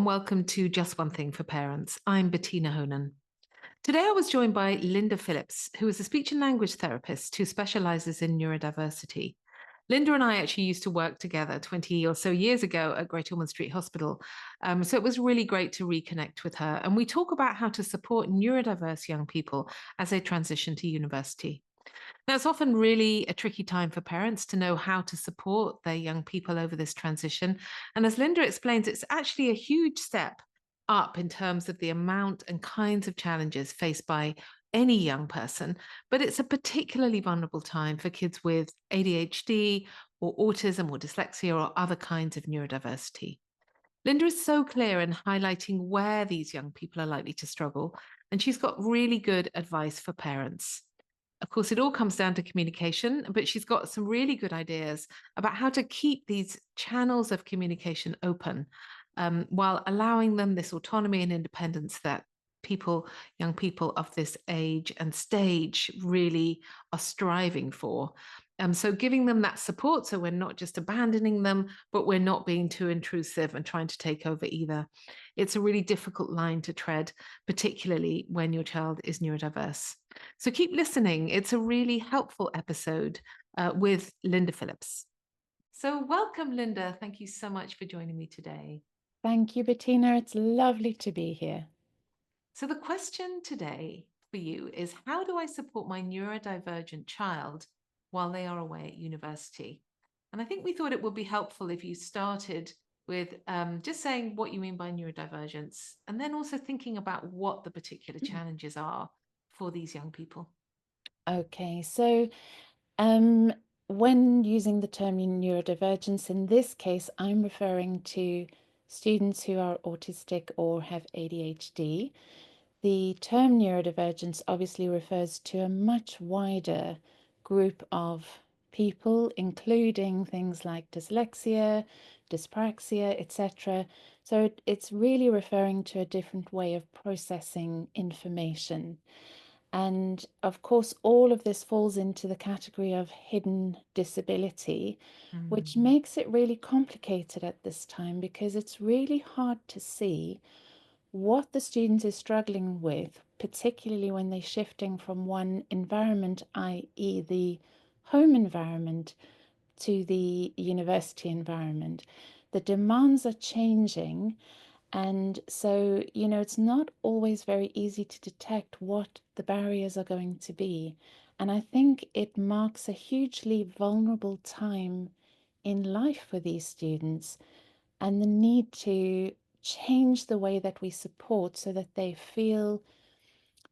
and welcome to Just One Thing for Parents. I'm Bettina Honan. Today I was joined by Linda Phillips, who is a speech and language therapist who specialises in neurodiversity. Linda and I actually used to work together 20 or so years ago at Great Ormond Street Hospital. So it was really great to reconnect with her. And we talk about how to support neurodiverse young people as they transition to university. Now, it's often really a tricky time for parents to know how to support their young people over this transition. And as Linda explains, it's actually a huge step up in terms of the amount and kinds of challenges faced by any young person, but it's a particularly vulnerable time for kids with ADHD or autism or dyslexia or other kinds of neurodiversity. Linda is so clear in highlighting where these young people are likely to struggle, and she's got really good advice for parents. Of course, it all comes down to communication, but she's got some really good ideas about how to keep these channels of communication open while allowing them this autonomy and independence that young people of this age and stage really are striving for. So giving them that support, so we're not just abandoning them, but we're not being too intrusive and trying to take over either. It's a really difficult line to tread, particularly when your child is neurodiverse. So keep listening. It's a really helpful episode with Linda Phillips. So welcome, Linda. Thank you so much for joining me today. Thank you, Bettina. It's lovely to be here. So the question today for you is, how do I support my neurodivergent child while they are away at university? And I think we thought it would be helpful if you started with just saying what you mean by neurodivergence, and then also thinking about what the particular challenges are for these young people. Okay, so when using the term neurodivergence, in this case, I'm referring to students who are autistic or have ADHD. The term neurodivergence obviously refers to a much wider group of people, including things like dyslexia, dyspraxia, etc. So it's really referring to a different way of processing information. And of course, all of this falls into the category of hidden disability, which Mm. makes it really complicated at this time because it's really hard to see what the student is struggling with, particularly when they're shifting from one environment, i.e., the home environment, to the university environment. The demands are changing, and so, it's not always very easy to detect what the barriers are going to be. And I think it marks a hugely vulnerable time in life for these students and the need to change the way that we support so that they feel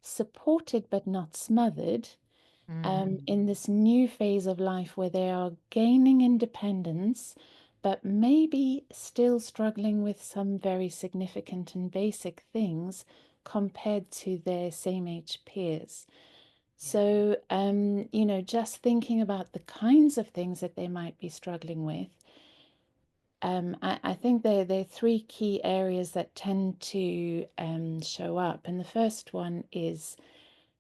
supported but not smothered Mm. in this new phase of life where they are gaining independence, but maybe still struggling with some very significant and basic things compared to their same age peers. Yeah. So, just thinking about the kinds of things that they might be struggling with, I think there are three key areas that tend to show up. And the first one is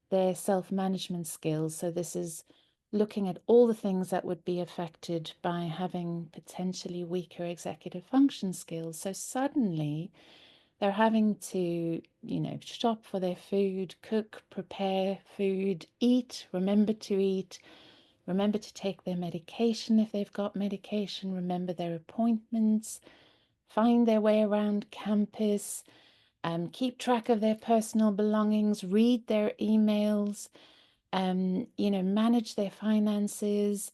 their self-management skills. So this is looking at all the things that would be affected by having potentially weaker executive function skills. So suddenly they're having to, shop for their food, cook, prepare food, eat, remember to eat, remember to take their medication if they've got medication, remember their appointments, find their way around campus, keep track of their personal belongings, read their emails, manage their finances,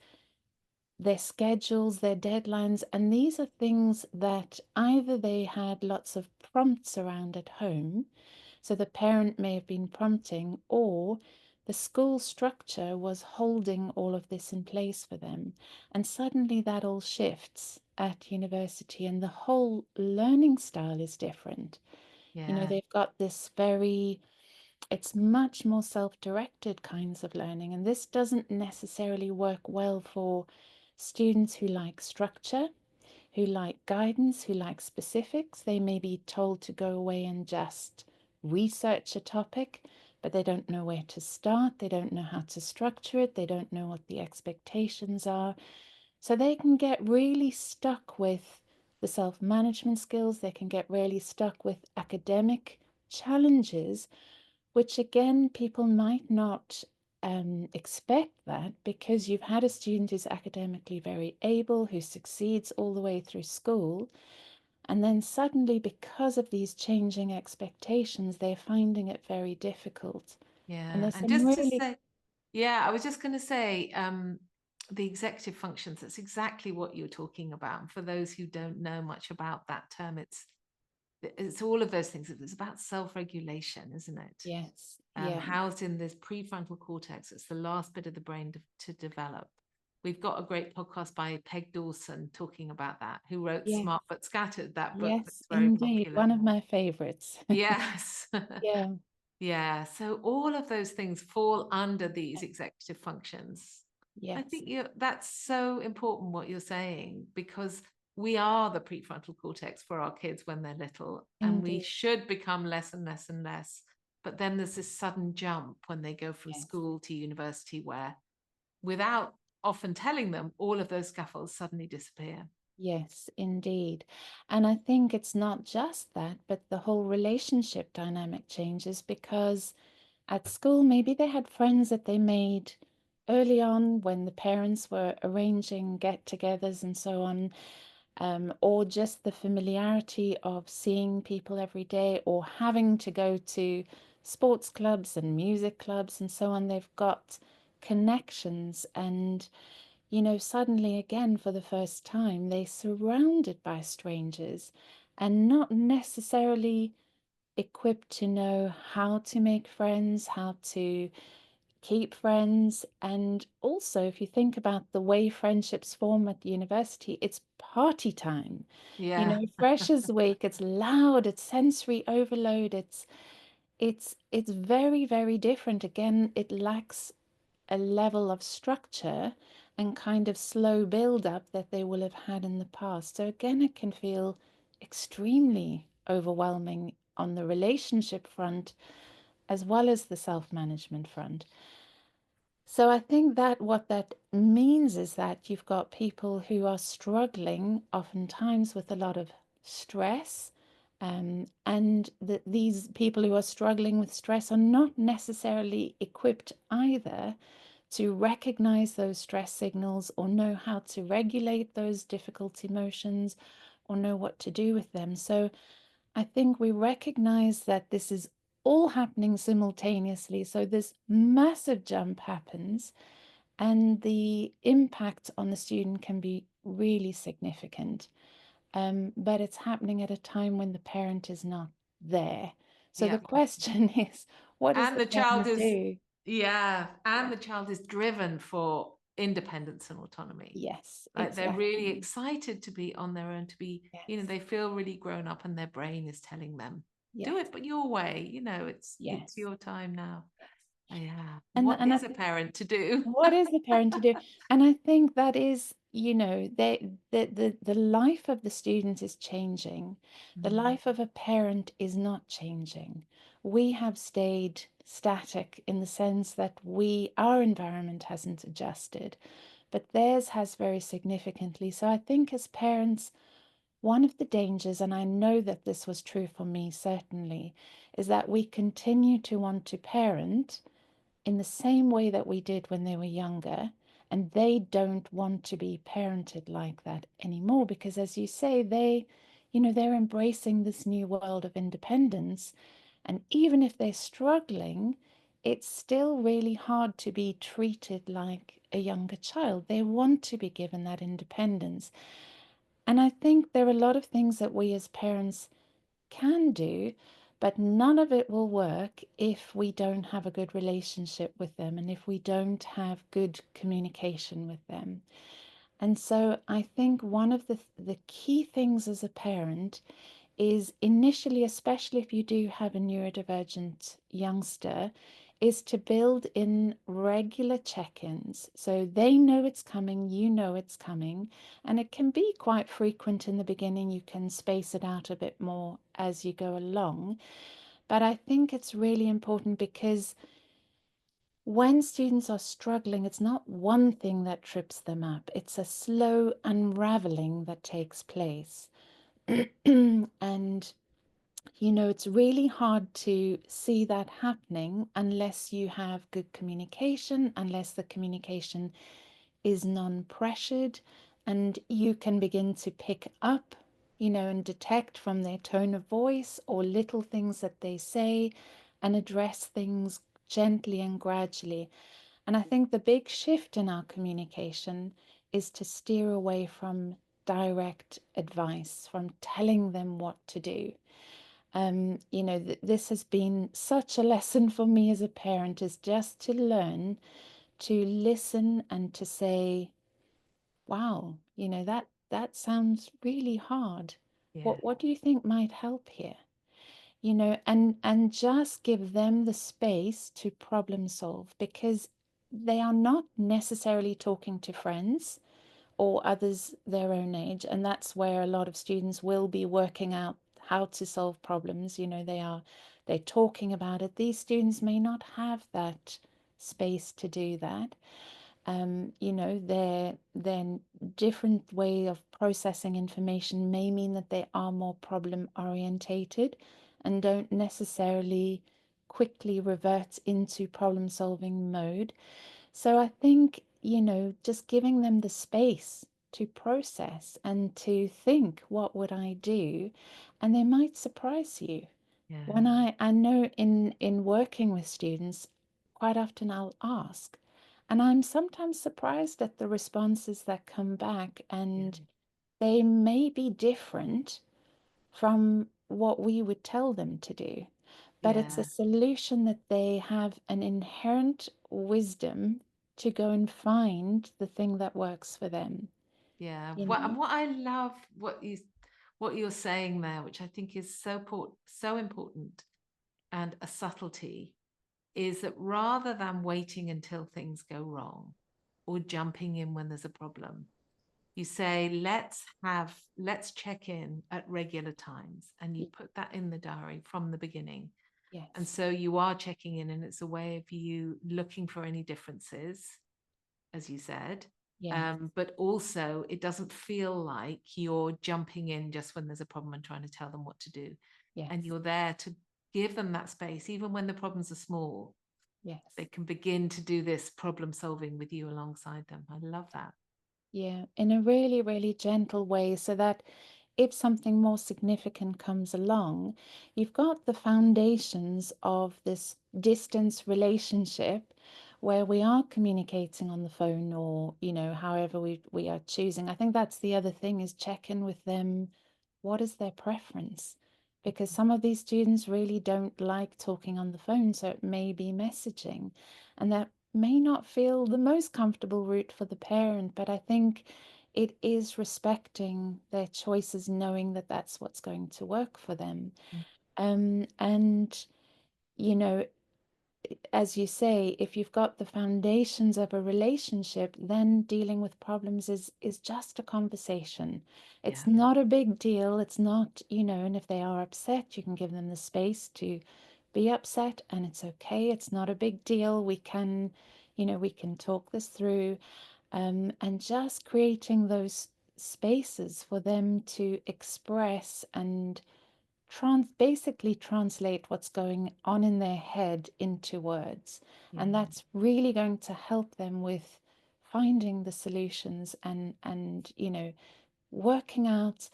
their schedules, their deadlines. And these are things that either they had lots of prompts around at home, so the parent may have been prompting, or the school structure was holding all of this in place for them. And suddenly that all shifts at university, and the whole learning style is different. Yeah. They've got this very, it's much more self-directed kinds of learning, and this doesn't necessarily work well for students who like structure, who like guidance, who like specifics. They may be told to go away and just research a topic, but they don't know where to start. They don't know how to structure it. They don't know what the expectations are. So they can get really stuck with the self-management skills. They can get really stuck with academic challenges, which again, people might not expect that, because you've had a student who's academically very able, who succeeds all the way through school, and then suddenly, because of these changing expectations, they're finding it very difficult. And Yeah. there's And some just to really, say, yeah, I was just going to say, the executive functions, that's exactly what you're talking about. And for those who don't know much about that term, it's all of those things. It's about self-regulation, isn't it? yes, yeah, Housed in this prefrontal cortex. It's the last bit of the brain to develop. We've got a great podcast by Peg Dawson talking about that, who wrote yes, Smart But Scattered, that book yes, that's very indeed. popular. One of my favorites. Yes. Yeah, Yeah. So all of those things fall under these executive functions. I yes, think that's so important what you're saying, because we are the prefrontal cortex for our kids when they're little, and we indeed. should become less and less and less. But then there's this sudden jump when they go from Yes, school to university where, without often telling them, all of those scaffolds suddenly disappear. yes, indeed. And I think it's not just that, but the whole relationship dynamic changes, because at school, maybe they had friends that they made early on when the parents were arranging get-togethers and so on, or just the familiarity of seeing people every day, or having to go to sports clubs and music clubs and so on. They've got connections, and suddenly again, for the first time, they're surrounded by strangers and not necessarily equipped to know how to make friends, how to keep friends. And also, if you think about the way friendships form at university, it's party time. Yeah. Freshers Week, it's loud, it's sensory overload, it's very, very different. Again, it lacks a level of structure and kind of slow build up that they will have had in the past. So again, it can feel extremely overwhelming on the relationship front as well as the self-management front. So I think that what that means is that you've got people who are struggling oftentimes with a lot of stress, and that these people who are struggling with stress are not necessarily equipped either to recognize those stress signals, or know how to regulate those difficult emotions, or know what to do with them. So I think we recognize that this is all happening simultaneously. So this massive jump happens, and the impact on the student can be really significant. But it's happening at a time when the parent is not there. So the Yeah. question is, what does And the the child parent is, do? yeah, Yeah. and the child is driven for independence and autonomy. Yes, Like they're really exactly. excited to be on their own, to be, Yes, they feel really grown up, and their brain is telling them, do yes, it, but your way, it's yes. your time now. Yeah. And What I is a think, parent to do? what is the parent to do? And I think that is, the life of the student is changing. The Mm. life of a parent is not changing. We have stayed static in the sense that our environment hasn't adjusted, but theirs has very significantly. So I think as parents, one of the dangers, and I know that this was true for me certainly, is that we continue to want to parent in the same way that we did when they were younger, and they don't want to be parented like that anymore, because as you say, they're embracing this new world of independence. And even if they're struggling, it's still really hard to be treated like a younger child. They want to be given that independence. And I think there are a lot of things that we as parents can do, but none of it will work if we don't have a good relationship with them, and if we don't have good communication with them. And so I think one of the key things as a parent is initially, especially if you do have a neurodivergent youngster, is to build in regular check-ins. So they know it's coming, you know it's coming, and it can be quite frequent in the beginning. You can space it out a bit more as you go along. But I think it's really important, because when students are struggling, it's not one thing that trips them up, it's a slow unraveling that takes place. And it's really hard to see that happening unless you have good communication, unless the communication is non-pressured, and you can begin to pick up, and detect from their tone of voice or little things that they say and address things gently and gradually. And I think the big shift in our communication is to steer away from direct advice, from telling them what to do. This has been such a lesson for me as a parent, is just to learn to listen and to say, wow, that sounds really hard. Yeah. What do you think might help here? And just give them the space to problem solve, because they are not necessarily talking to friends or others their own age. And that's where a lot of students will be working out how to solve problems. They're talking about it. These students may not have that space to do that. Their different way of processing information may mean that they are more problem orientated and don't necessarily quickly revert into problem solving mode. So I think, just giving them the space to process and to think, what would I do? And they might surprise you. When Yeah. I know in working with students, quite often I'll ask, and I'm sometimes surprised at the responses that come back, Yeah. and they may be different from what we would tell them to do. But it's a Yeah. solution that they have an inherent wisdom to go and find the thing that works for them, Yeah. you What and know. what I love what you're saying there, which I think is so important and a subtlety, is that rather than waiting until things go wrong or jumping in when there's a problem, you say, let's check in at regular times, and you put that in the diary from the beginning. And Yes, so you are checking in, and it's a way of you looking for any differences, as you said. yes, But also, it doesn't feel like you're jumping in just when there's a problem and trying to tell them what to do. And yes, you're there to give them that space, even when the problems are small. They yes. can begin to do this problem solving with you alongside them. I love that. Yeah, in a really, really gentle way, so that if something more significant comes along, you've got the foundations of this distance relationship where we are communicating on the phone, or, however we are choosing. I think that's the other thing, is check in with them. What is their preference? Because some of these students really don't like talking on the phone, so it may be messaging. And that may not feel the most comfortable route for the parent, but I think it is respecting their choices, knowing that that's what's going to work for them. Mm. And, you know, as you say, if you've got the foundations of a relationship, then dealing with problems is just a conversation. It's Yeah. not a big deal. It's not, and if they are upset, you can give them the space to be upset, and it's okay. It's not a big deal. We can talk this through, and just creating those spaces for them to express and basically translate what's going on in their head into words. And Yeah. that's really going to help them with finding the solutions, and working out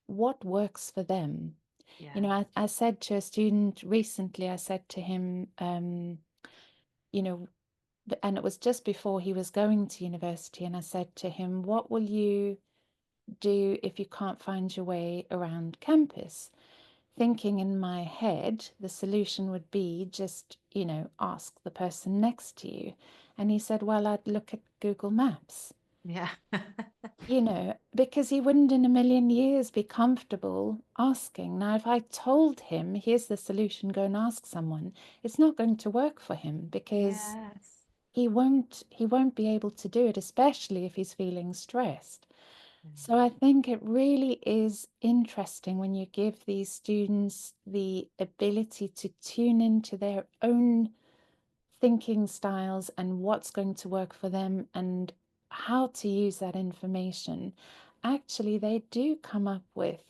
what works for them. Yeah. I said to a student recently, I said to him, you know, and it was just before he was going to university, and I said to him, what will you do if you can't find your way around campus? Thinking in my head, the solution would be just, ask the person next to you. And he said, well, I'd look at Google Maps, Yeah. because he wouldn't in a million years be comfortable asking. Now, if I told him, here's the solution, go and ask someone, it's not going to work for him, because Yes. he won't be able to do it, especially if he's feeling stressed. Mm. So I think it really is interesting when you give these students the ability to tune into their own thinking styles and what's going to work for them and how to use that information. Actually, they do come up with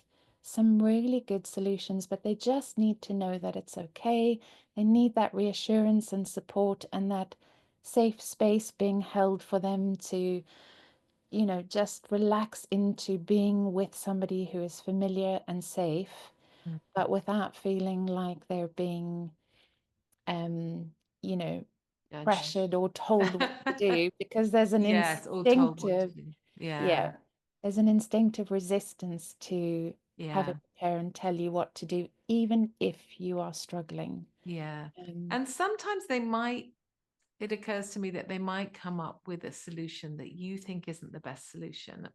some really good solutions, but they just need to know that it's okay. They need that reassurance and support and that safe space being held for them to, just relax into being with somebody who is familiar and safe, Mm. but without feeling like they're being, um, you know, Judged. pressured or told what to do, because there's an Yes, all told what to instinctive, do. yeah, Yeah, there's an instinctive resistance to having yeah, a parent tell you what to do, even if you are struggling. yeah. Um, And sometimes it occurs to me that they might come up with a solution that you think isn't the best solution.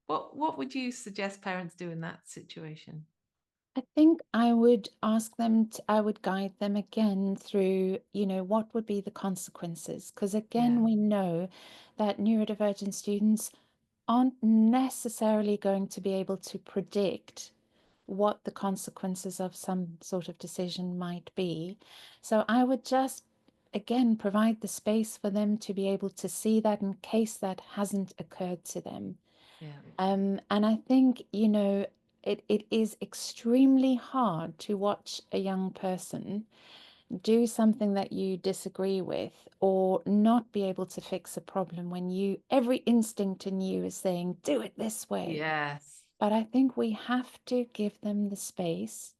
What would you suggest parents do in that situation? I think I would ask them I would guide them again through, what would be the consequences? Because Yeah, again, we know that neurodivergent students aren't necessarily going to be able to predict what the consequences of some sort of decision might be. So I would just, again, provide the space for them to be able to see that in case that hasn't occurred to them. yeah, And I think, it is extremely hard to watch a young person do something that you disagree with or not be able to fix a problem when every instinct in you is saying, do it this way. yes. But I think we have to give them the space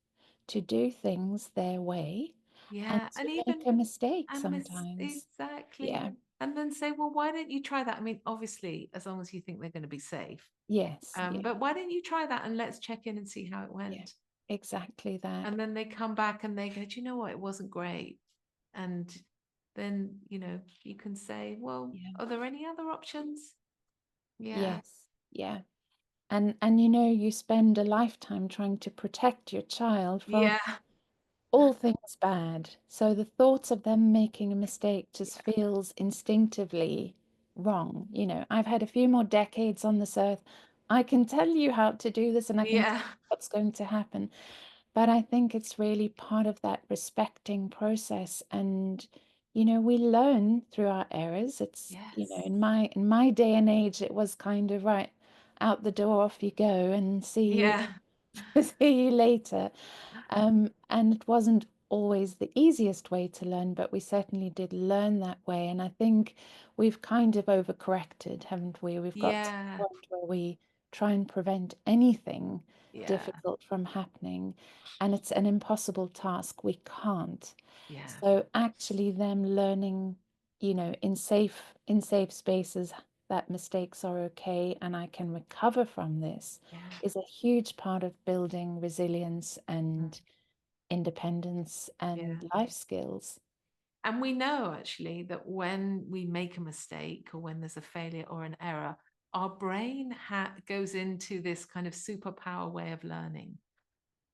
to do things their way and Yeah, to and make even a mistake and miss sometimes. exactly. Yeah. And then say, well, why don't you try that? I mean, obviously, as long as you think they're going to be safe. Yes. Yeah. But why don't you try that and let's check in and see how it Yeah. went? Exactly that. And then they come back and they go, do you know what? It wasn't great. And then, you can say, well, Yeah. are there any other options? Yeah. Yes. Yeah. And you spend a lifetime trying to protect your child from Yeah. all things bad. So the thoughts of them making a mistake just Yeah. feels instinctively wrong. I've had a few more decades on this earth. I can tell you how to do this and I can tell Yeah. you what's going to happen. But I think it's really part of that respecting process. And, we learn through our errors. It's, Yes. in my day and age, it was kind of right out the door, off you go and see you Yeah. see you later. And it wasn't always the easiest way to learn, but we certainly did learn that way. And I think we've kind of overcorrected, haven't we? We've got to the Yeah. point where we try and prevent anything Yeah. difficult from happening. And it's an impossible task. We can't. Yeah. So actually them learning, in safe spaces that mistakes are okay and I can recover from this Yeah. is a huge part of building resilience Mm. and independence Yeah. and life skills. And we know actually that when we make a mistake or when there's a failure or an error, our brain goes into this kind of superpower way of learning.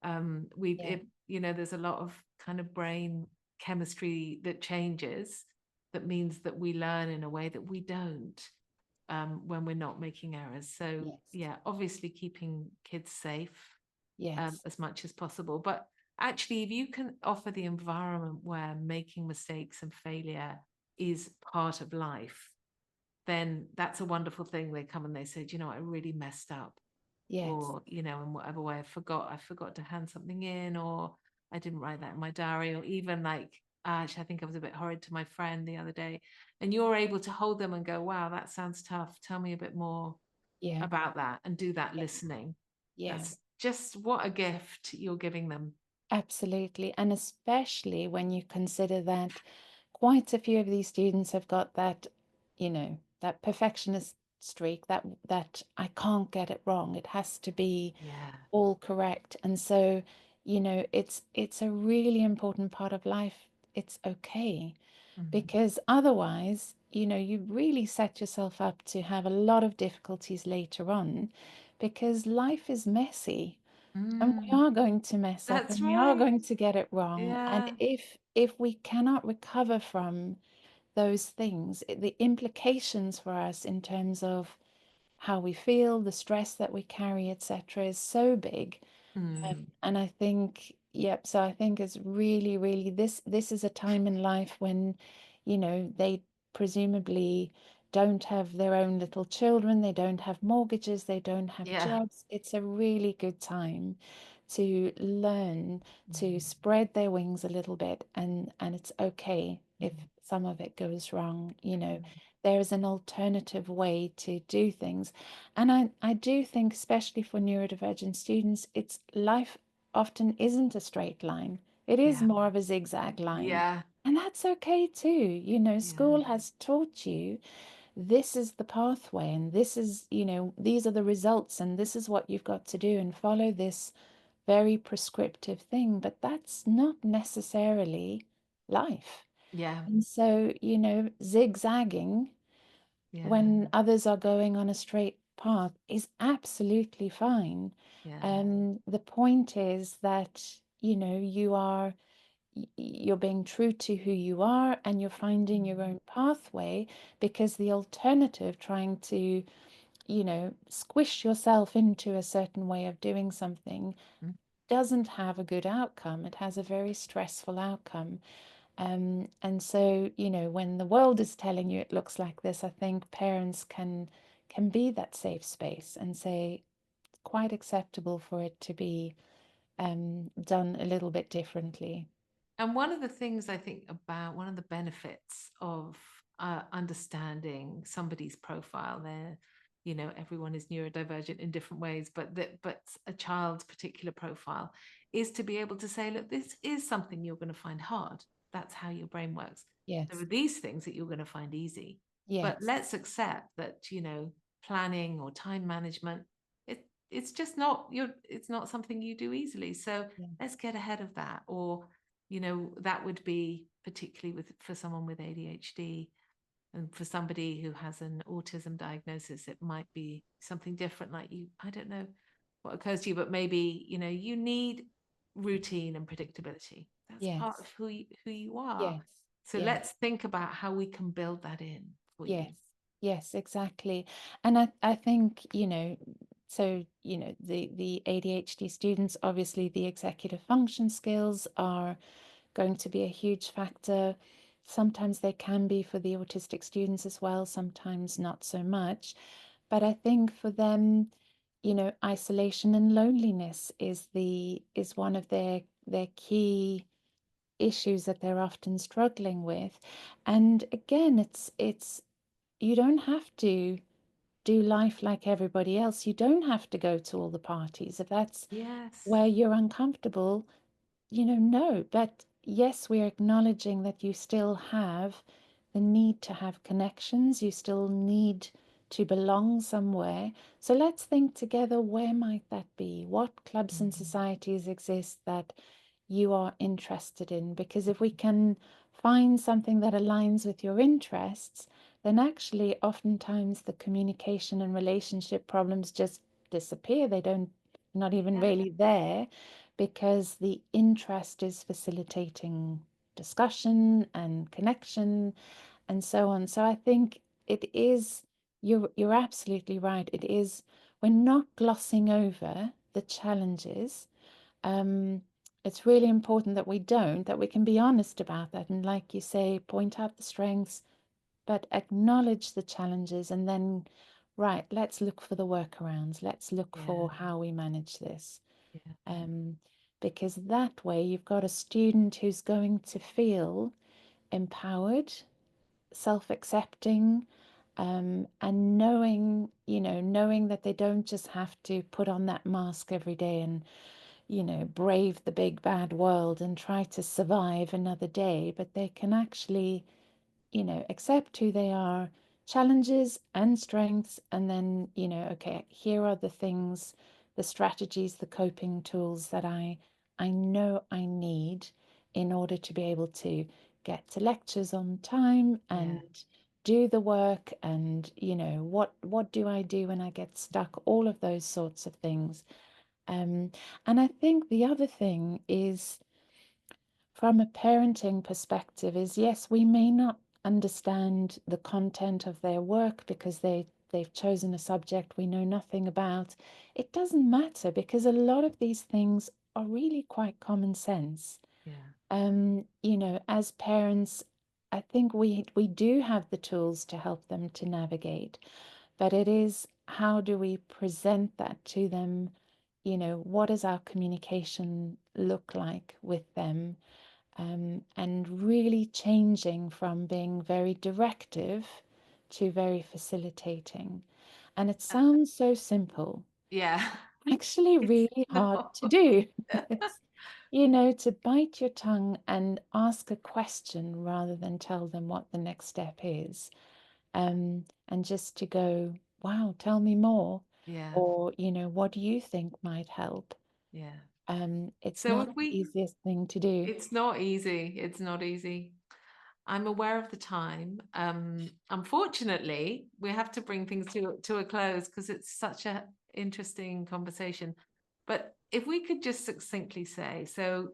Yeah, There's a lot of kind of brain chemistry that changes. That means that we learn in a way that we don't when we're not making errors. So yes, yeah, obviously keeping kids safe yes, as much as possible. But actually, if you can offer the environment where making mistakes and failure is part of life, then that's a wonderful thing. They come and they say, do you know, I really messed up. yes, Or, in whatever way I forgot to hand something in, or I didn't write that in my diary, or even like, actually, I think I was a bit horrid to my friend the other day. And you're able to hold them and go, wow, that sounds tough. Tell me a bit more yeah, about that and do that listening. yeah, That's just what a gift you're giving them. absolutely. And especially when you consider that quite a few of these students have got that perfectionist streak, that I can't get it wrong. It has to be Yeah. all correct. And so, it's a really important part of life. It's okay. Mhm. Because otherwise, you really set yourself up to have a lot of difficulties later on because life is messy and we Mm, are going to mess up and that's we are right. going to get it wrong. And Yeah. if we cannot recover from those things, the implications for us in terms of how we feel, the stress that we carry, etc., is so big. Mm, And I think, yep, so I think it's really, really this is a time in life when, they presumably don't have their own little children, they don't have mortgages, they don't have yeah. jobs. It's a really good time to learn to Mm. spread their wings a little bit, and it's okay if Mm. some of it goes wrong. Mm. There is an alternative way to do things. And I do think, especially for neurodivergent students, it's life often isn't a straight line. It is Yeah. more of a zigzag line. Yeah. And that's okay too. Yeah. School has taught you this is the pathway, and this is, these are the results, and this is what you've got to do, and follow this very prescriptive thing. But that's not necessarily life. Yeah. And so, zigzagging Yeah. when others are going on a straight path is absolutely fine. Yeah. The point is that, you're being true to who you are, and you're finding your Mm. own pathway, because the alternative, trying to, squish yourself into a certain way of doing something, Mm. doesn't have a good outcome. It has a very stressful outcome. And so, when the world is telling you it looks like this, I think parents can be that safe space and say it's quite acceptable for it to be done a little bit differently. And one of the things I think about, one of the benefits of understanding somebody's profile, there, everyone is neurodivergent in different ways, but a child's particular profile is to be able to say, look, this is something you're going to find hard. That's how your brain works. There Yes, are these things that you're going to find easy, but yes, let's accept that, planning or time management, it's just not it's not something you do easily. So yeah, let's get ahead of that. Or that would be particularly for someone with ADHD, and for somebody who has an autism diagnosis, it might be something different. Like I don't know what occurs to you, but maybe, you need routine and predictability. That's part of yes, who you are. yes, So yes. let's think about how we can build that in for Yes, you. yes, exactly. And I think, so, the ADHD students, obviously the executive function skills are going to be a huge factor. Sometimes they can be for the autistic students as well, sometimes not so much. But I think for them, isolation and loneliness is one of their key issues that they're often struggling with. And again, it's you don't have to do life like everybody else. You don't have to go to all the parties. If that's Yes. where you're uncomfortable, no. But yes, we're acknowledging that you still have the need to have connections. You still need to belong somewhere. So let's think together, where might that be? What clubs and Mhm. societies exist that you are interested in? Because if we can find something that aligns with your interests, then actually oftentimes the communication and relationship problems just disappear. They don't, not even Yeah. really there, because the interest is facilitating discussion and connection and so on. So I think it is, you're absolutely right. It is, we're not glossing over the challenges. Um, it's really important that we don't, that we can be honest about that. And like you say, point out the strengths, but acknowledge the challenges, and then, right, let's look for the workarounds. Let's look Yeah. for how we manage this. Yeah. Um, because that way you've got a student who's going to feel empowered, self-accepting, and knowing that they don't just have to put on that mask every day and, brave the big bad world and try to survive another day, but they can actually, accept who they are, challenges and strengths, and then, okay, here are the things, the strategies, the coping tools that I know I need in order to be able to get to lectures on time Yeah. and do the work, and what do I do when I get stuck, all of those sorts of things. um and I think the other thing is, from a parenting perspective, is yes, we may not understand the content of their work because they've chosen a subject we know nothing about. It doesn't matter, because a lot of these things are really quite common sense. Yeah. As parents, I think we do have the tools to help them to navigate, but it is, how do we present that to them what does our communication look like with them? And really changing from being very directive to very facilitating. And it sounds so simple, Yeah. actually It's really hard not. to do. It's, to bite your tongue and ask a question rather than tell them what the next step is. And just to go, wow, tell me more. Yeah. Or, what do you think might help? Yeah. It's So not if the we, easiest thing to do. it's not easy. It's not easy. I'm aware of the time. Unfortunately, we have to bring things to a close because it's such a interesting conversation. But if we could just succinctly say, so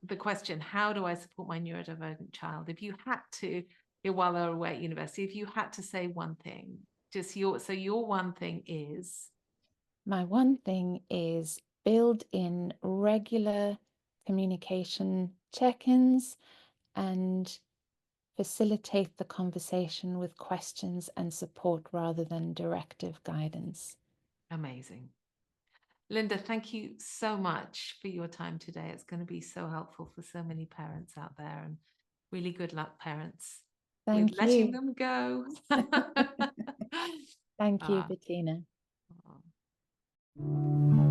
the question, how do I support my neurodivergent child? If you had to, while they're away at university, if you had to say one thing, your one thing is, My one thing is build in regular communication check-ins and facilitate the conversation with questions and support rather than directive guidance. amazing. Linda, thank you so much for your time today. It's going to be so helpful for so many parents out there, and really good luck, parents, with Thank letting you. them go. Thank you, Ah, Bettina. oh.